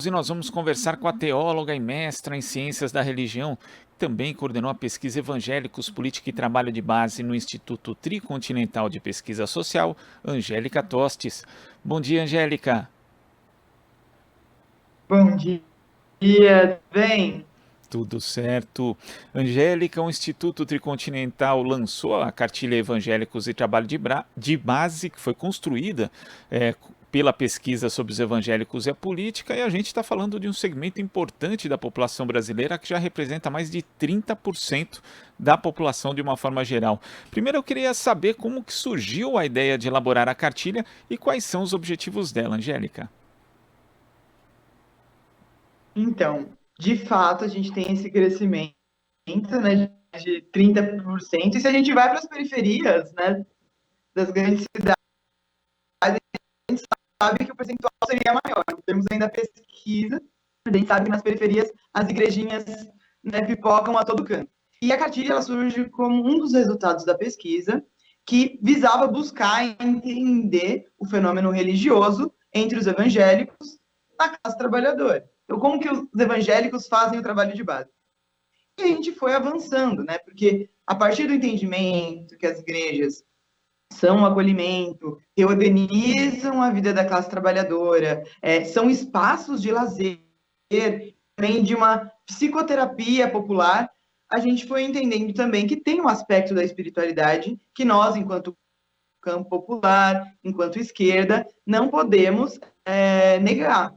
E nós vamos conversar com a teóloga e mestra em ciências da religião, que também coordenou a pesquisa Evangélicos, Política e Trabalho de Base no Instituto Tricontinental de Pesquisa Social, Angélica Tostes. Bom dia, Angélica. Bom dia, bem? Tudo certo. Angélica, o Instituto Tricontinental lançou a cartilha Evangélicos e Trabalho de Base, que foi construída pela pesquisa sobre os evangélicos e a política, e a gente está falando de um segmento importante da população brasileira que já representa mais de 30% da população de uma forma geral. Primeiro eu queria saber como que surgiu a ideia de elaborar a cartilha e quais são os objetivos dela, Angélica. Então, de fato, a gente tem esse crescimento, né, de 30%, e se a gente vai para as periferias, né, das grandes cidades, sabe que o percentual seria maior. Não temos ainda pesquisa, a gente sabe que nas periferias as igrejinhas, né, pipocam a todo canto. E a cartilha ela surge como um dos resultados da pesquisa que visava buscar entender o fenômeno religioso entre os evangélicos na classe trabalhadora. Então, como que os evangélicos fazem o trabalho de base? E a gente foi avançando, né? Porque a partir do entendimento que as igrejas são um acolhimento, reorganizam a vida da classe trabalhadora, são espaços de lazer, também de uma psicoterapia popular, a gente foi entendendo também que tem um aspecto da espiritualidade que nós, enquanto campo popular, enquanto esquerda, não podemos negar.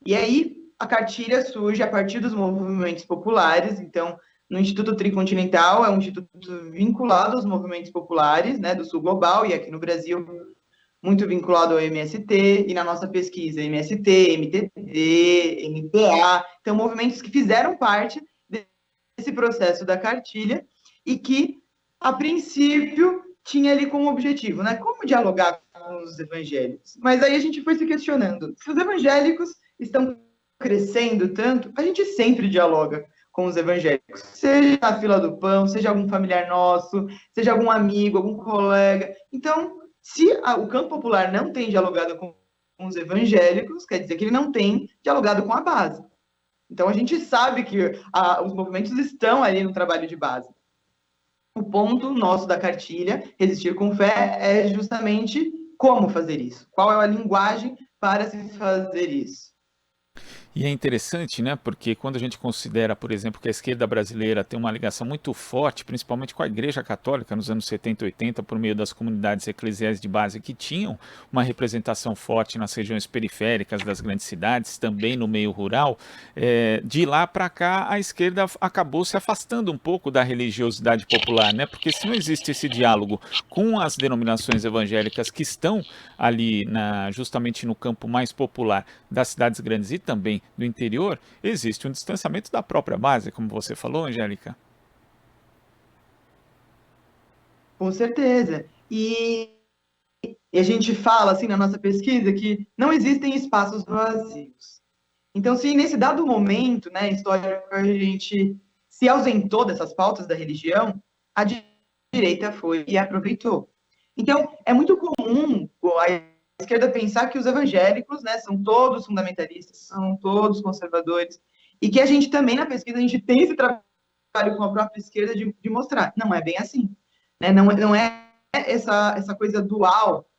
E aí a cartilha surge a partir dos movimentos populares, então no Instituto Tricontinental, é um instituto vinculado aos movimentos populares, né, do Sul Global, e aqui no Brasil, muito vinculado ao MST, e na nossa pesquisa, MST, MTT, MPA, então movimentos que fizeram parte desse processo da cartilha, e que, a princípio, tinha ali como objetivo, né, como dialogar com os evangélicos. Mas aí a gente foi se questionando, se os evangélicos estão crescendo tanto, a gente sempre dialoga com os evangélicos, seja na fila do pão, seja algum familiar nosso, seja algum amigo, algum colega. Então, se o campo popular não tem dialogado com os evangélicos, quer dizer que ele não tem dialogado com a base. Então, a gente sabe que os movimentos estão ali no trabalho de base. O ponto nosso da cartilha, Resistir com Fé, é justamente como fazer isso. Qual é a linguagem para se fazer isso? E é interessante, né? Porque quando a gente considera, por exemplo, que a esquerda brasileira tem uma ligação muito forte, principalmente com a Igreja Católica nos anos 70 e 80, por meio das comunidades eclesiais de base que tinham uma representação forte nas regiões periféricas das grandes cidades, também no meio rural, de lá para cá a esquerda acabou se afastando um pouco da religiosidade popular, né? Porque se não existe esse diálogo com as denominações evangélicas que estão ali justamente no campo mais popular das cidades grandes e também do interior, existe um distanciamento da própria base, como você falou, Angélica. Com certeza. E a gente fala, assim, na nossa pesquisa, que não existem espaços vazios. Então, se nesse dado momento, né, histórico, a gente se ausentou dessas pautas da religião, a direita foi e aproveitou. Então, é muito comum a esquerda pensar que os evangélicos, né, são todos fundamentalistas, são todos conservadores, e que a gente também, na pesquisa, a gente tem esse trabalho com a própria esquerda de mostrar. Não é bem assim. Né? Não é essa coisa dual,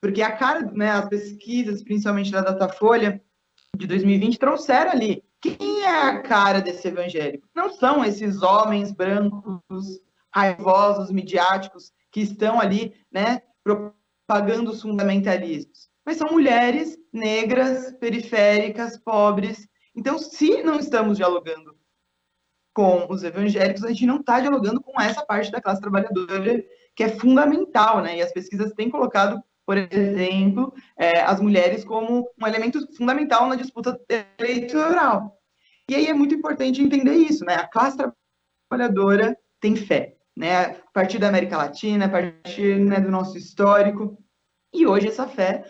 porque a cara, né, as pesquisas, principalmente da Datafolha, de 2020, trouxeram ali quem é a cara desse evangélico. Não são esses homens brancos, raivosos, midiáticos, que estão ali, né, propagando os fundamentalismos. Mas são mulheres negras, periféricas, pobres. Então, se não estamos dialogando com os evangélicos, a gente não está dialogando com essa parte da classe trabalhadora que é fundamental, né? E as pesquisas têm colocado, por exemplo, as mulheres como um elemento fundamental na disputa eleitoral. E aí é muito importante entender isso, né? A classe trabalhadora tem fé, né? A partir da América Latina, a partir, né, do nosso histórico. E hoje essa fé,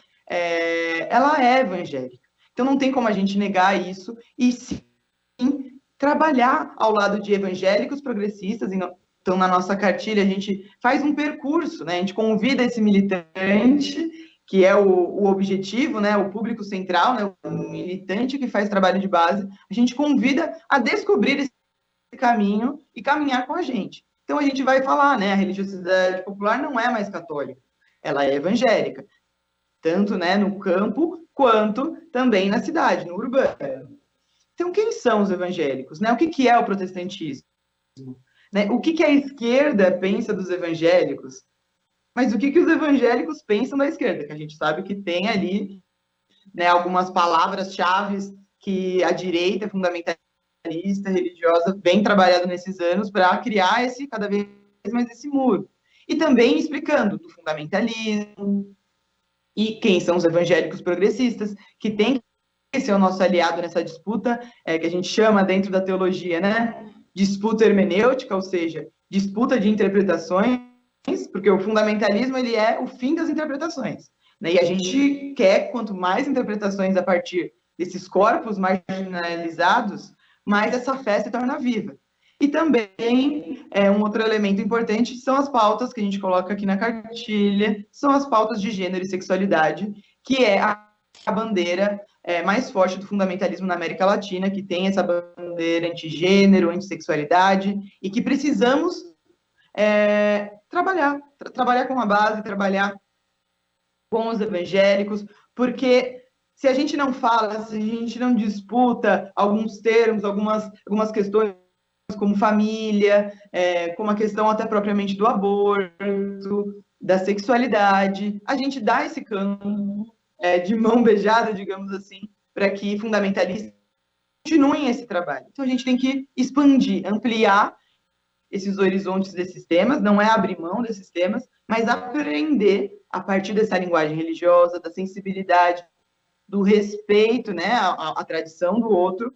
ela é evangélica. Então não tem como a gente negar isso e sim trabalhar ao lado de evangélicos progressistas. Então, na nossa cartilha, a gente faz um percurso, né? A gente convida esse militante que é o objetivo, né, o público central, né, o militante que faz trabalho de base, a gente convida a descobrir esse caminho e caminhar com a gente. Então a gente vai falar, né, a religiosidade popular não é mais católica, ela é evangélica, tanto, né, no campo quanto também na cidade, no urbano. Então quem são os evangélicos, né? O que é o protestantismo? Né? O que a esquerda pensa dos evangélicos? Mas o que os evangélicos pensam da esquerda? Que a gente sabe que tem ali, né, algumas palavras-chave que a direita fundamentalista, religiosa, vem trabalhando nesses anos para criar cada vez mais esse muro. E também explicando do fundamentalismo e quem são os evangélicos progressistas, que tem que ser o nosso aliado nessa disputa, que a gente chama dentro da teologia, né? Disputa hermenêutica, ou seja, disputa de interpretações, porque o fundamentalismo ele é o fim das interpretações. Né? E a gente quer, quanto mais interpretações a partir desses corpos marginalizados, mais essa fé se torna viva. E também, um outro elemento importante são as pautas que a gente coloca aqui na cartilha, são as pautas de gênero e sexualidade, que é a bandeira mais forte do fundamentalismo na América Latina, que tem essa bandeira antigênero, antissexualidade, e que precisamos trabalhar com a base, trabalhar com os evangélicos, porque se a gente não fala, se a gente não disputa alguns termos, algumas questões como família, como a questão até propriamente do aborto, da sexualidade, a gente dá esse campo de mão beijada, digamos assim, para que fundamentalistas continuem esse trabalho. Então a gente tem que expandir, ampliar esses horizontes desses temas, não é abrir mão desses temas, mas aprender a partir dessa linguagem religiosa, da sensibilidade, do respeito, né, à tradição do outro,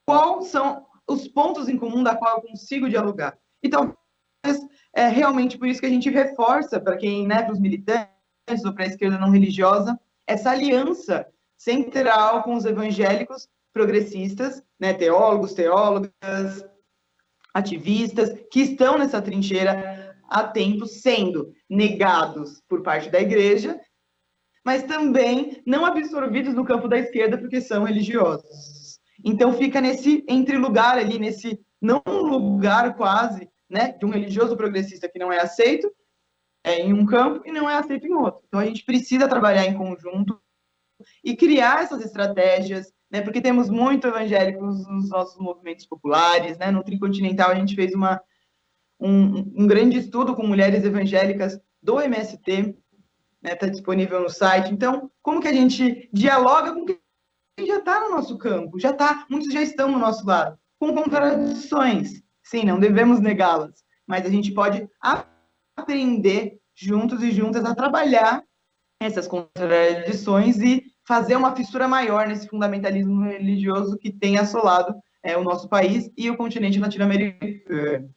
quais são os pontos em comum da qual eu consigo dialogar. Então, é realmente por isso que a gente reforça para quem, né, para os militantes ou para a esquerda não religiosa, essa aliança central com os evangélicos progressistas, né, teólogos, teólogas, ativistas, que estão nessa trincheira há tempo sendo negados por parte da igreja, mas também não absorvidos no campo da esquerda porque são religiosos. Então fica nesse entre-lugar ali, nesse não lugar quase, né, de um religioso progressista que não é aceito em um campo e não é aceito em outro. Então a gente precisa trabalhar em conjunto e criar essas estratégias, né, porque temos muito evangélicos nos nossos movimentos populares, né, no Tricontinental a gente fez um grande estudo com mulheres evangélicas do MST, está disponível no site. Então, como que a gente dialoga com quem já está no nosso campo? Muitos já estão no nosso lado, com contradições. Sim, não devemos negá-las, mas a gente pode aprender juntos e juntas a trabalhar essas contradições e fazer uma fissura maior nesse fundamentalismo religioso que tem assolado o nosso país e o continente latino-americano.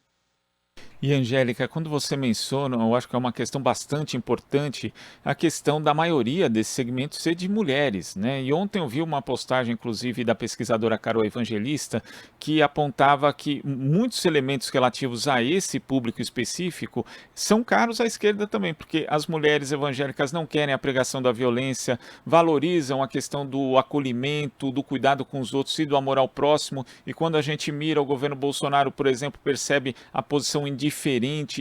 E Angélica, quando você menciona, eu acho que é uma questão bastante importante, a questão da maioria desse segmento ser de mulheres, né? E ontem eu vi uma postagem, inclusive, da pesquisadora Carol Evangelista, que apontava que muitos elementos relativos a esse público específico são caros à esquerda também, porque as mulheres evangélicas não querem a pregação da violência, valorizam a questão do acolhimento, do cuidado com os outros e do amor ao próximo, e quando a gente mira o governo Bolsonaro, por exemplo, percebe a posição indiferente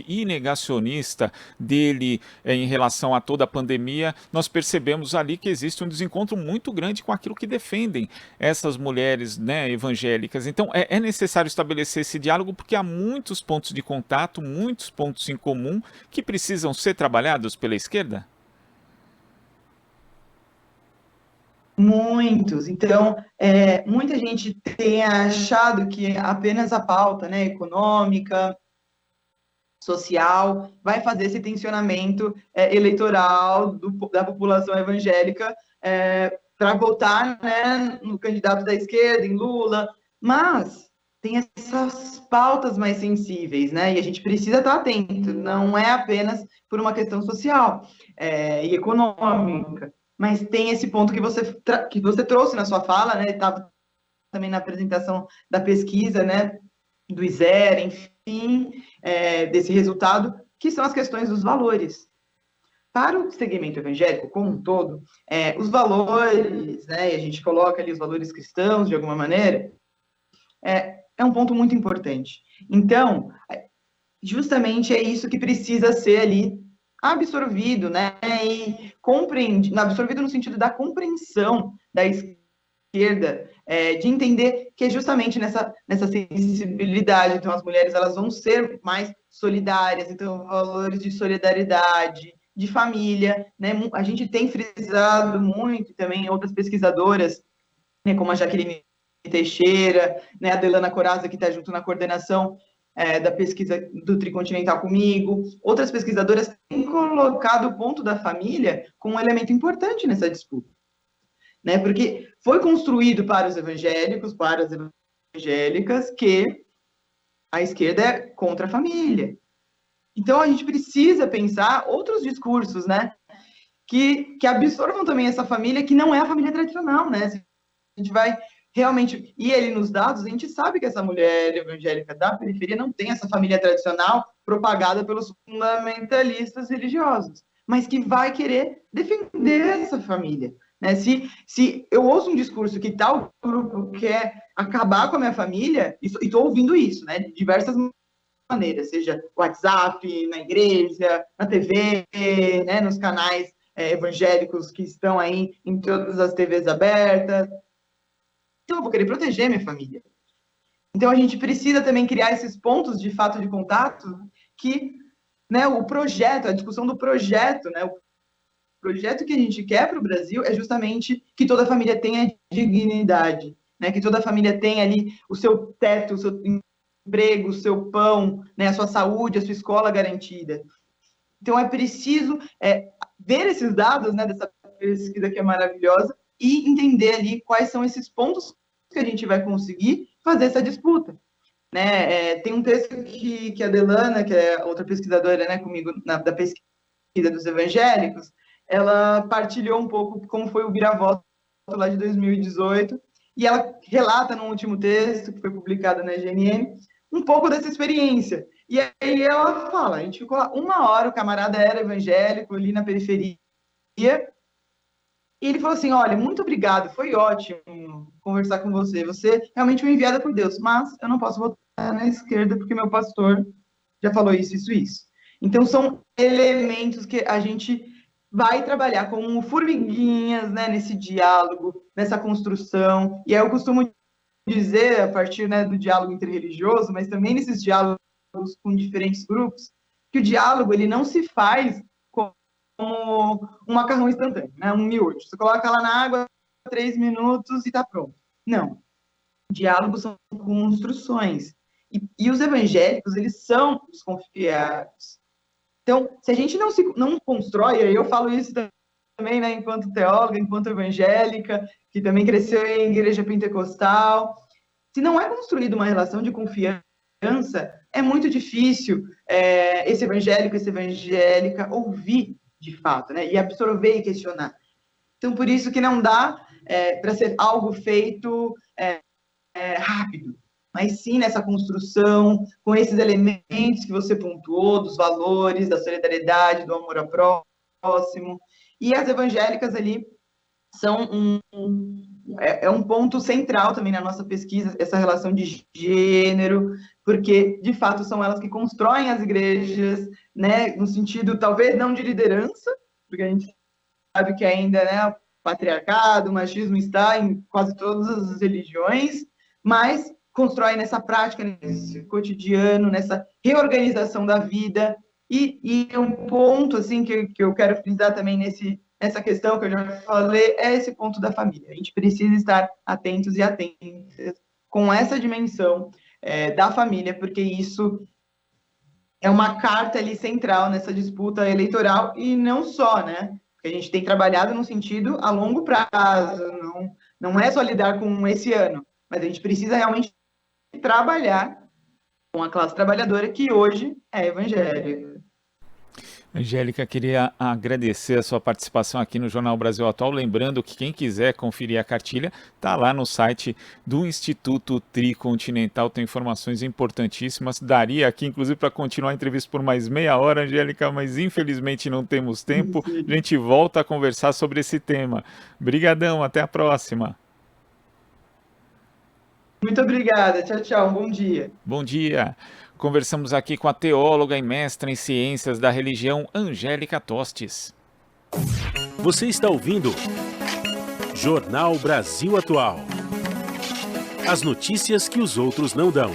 e negacionista dele em relação a toda a pandemia, nós percebemos ali que existe um desencontro muito grande com aquilo que defendem essas mulheres, né, evangélicas. Então é necessário estabelecer esse diálogo porque há muitos pontos de contato, muitos pontos em comum que precisam ser trabalhados pela esquerda? Muitos. Então, muita gente tem achado que apenas a pauta, né, econômica, social, vai fazer esse tensionamento eleitoral da população evangélica para votar, né, no candidato da esquerda, em Lula, mas tem essas pautas mais sensíveis, né, e a gente precisa estar atento, não é apenas por uma questão social e econômica, mas tem esse ponto que você trouxe na sua fala, né, estava também na apresentação da pesquisa, né, do ISER, enfim, desse resultado, que são as questões dos valores. Para o segmento evangélico como um todo, os valores, né, e a gente coloca ali os valores cristãos de alguma maneira, é um ponto muito importante. Então, justamente é isso que precisa ser ali absorvido, né, e compreendido, absorvido no sentido da compreensão da esquerda, de entender que é justamente nessa sensibilidade, então as mulheres elas vão ser mais solidárias, então valores de solidariedade, de família, né, a gente tem frisado muito também outras pesquisadoras, né, como a Jaqueline Teixeira, né, a Delana Corazza, que está junto na coordenação da pesquisa do Tricontinental comigo. Outras pesquisadoras têm colocado o ponto da família como um elemento importante nessa disputa, né, porque foi construído para os evangélicos, para as evangélicas, que a esquerda é contra a família. Então, a gente precisa pensar outros discursos, né, que absorvam também essa família, que não é a família tradicional, né? A gente vai realmente. E ele nos dados, a gente sabe que essa mulher evangélica da periferia não tem essa família tradicional propagada pelos fundamentalistas religiosos, mas que vai querer defender essa família. Né? Se eu ouço um discurso que tal grupo quer acabar com a minha família, e estou ouvindo isso, né? De diversas maneiras, seja WhatsApp, na igreja, na TV, né? Nos canais evangélicos que estão aí em todas as TVs abertas. Então, eu vou querer proteger minha família. Então, a gente precisa também criar esses pontos de fato de contato que, né, o projeto, a discussão do projeto, né, o projeto que a gente quer para o Brasil é justamente que toda família tenha dignidade, né, que toda família tenha ali o seu teto, o seu emprego, o seu pão, né, a sua saúde, a sua escola garantida. Então, é preciso ver esses dados, né, dessa pesquisa que é maravilhosa e entender ali quais são esses pontos que a gente vai conseguir fazer essa disputa. Né? Tem um texto que a Delana, que é outra pesquisadora, né, comigo, da pesquisa dos evangélicos, ela partilhou um pouco como foi o vira-voto lá de 2018, e ela relata no último texto, que foi publicado na GNM, um pouco dessa experiência. E aí ela fala, a gente ficou lá 1 hora, o camarada era evangélico, ali na periferia, e ele falou assim, olha, muito obrigado, foi ótimo conversar com você, você realmente foi enviada por Deus, mas eu não posso votar na esquerda porque meu pastor já falou isso, isso, isso. Então, são elementos que a gente vai trabalhar como formiguinhas, né, nesse diálogo, nessa construção, e aí eu costumo dizer, a partir, né, do diálogo interreligioso, mas também nesses diálogos com diferentes grupos, que o diálogo ele não se faz como um macarrão instantâneo, né? Um miojo. Você coloca lá na água, 3 minutos e está pronto. Não. Diálogos são construções. E os evangélicos, eles são desconfiados. Então, se a gente não constrói, eu falo isso também, né, enquanto teóloga, enquanto evangélica, que também cresceu em igreja pentecostal, se não é construída uma relação de confiança, é muito difícil esse evangélico, essa evangélica ouvir de fato, né? E absorver e questionar. Então, por isso que não dá para ser algo feito rápido, mas sim nessa construção, com esses elementos que você pontuou, dos valores, da solidariedade, do amor ao próximo. E as evangélicas ali são um ponto central também na nossa pesquisa, essa relação de gênero, porque, de fato, são elas que constroem as igrejas, né, no sentido, talvez, não de liderança, porque a gente sabe que ainda, né, o patriarcado, o machismo está em quase todas as religiões, mas constrói nessa prática, nesse cotidiano, nessa reorganização da vida, e um ponto, assim, que eu quero frisar também nessa questão que eu já falei, é esse ponto da família. A gente precisa estar atentos e atentas com essa dimensão da família, porque isso é uma carta ali central nessa disputa eleitoral, e não só, né? Porque a gente tem trabalhado no sentido a longo prazo, não é só lidar com esse ano, mas a gente precisa realmente trabalhar com a classe trabalhadora que hoje é evangélica. Angélica, queria agradecer a sua participação aqui no Jornal Brasil Atual. Lembrando que quem quiser conferir a cartilha, está lá no site do Instituto Tricontinental, tem informações importantíssimas. Daria aqui, inclusive, para continuar a entrevista por mais meia hora, Angélica, mas infelizmente não temos tempo. A gente volta a conversar sobre esse tema. Brigadão, até a próxima. Muito obrigada. Tchau, tchau. Um bom dia. Bom dia. Conversamos aqui com a teóloga e mestra em ciências da religião, Angélica Tostes. Você está ouvindo Jornal Brasil Atual. As notícias que os outros não dão.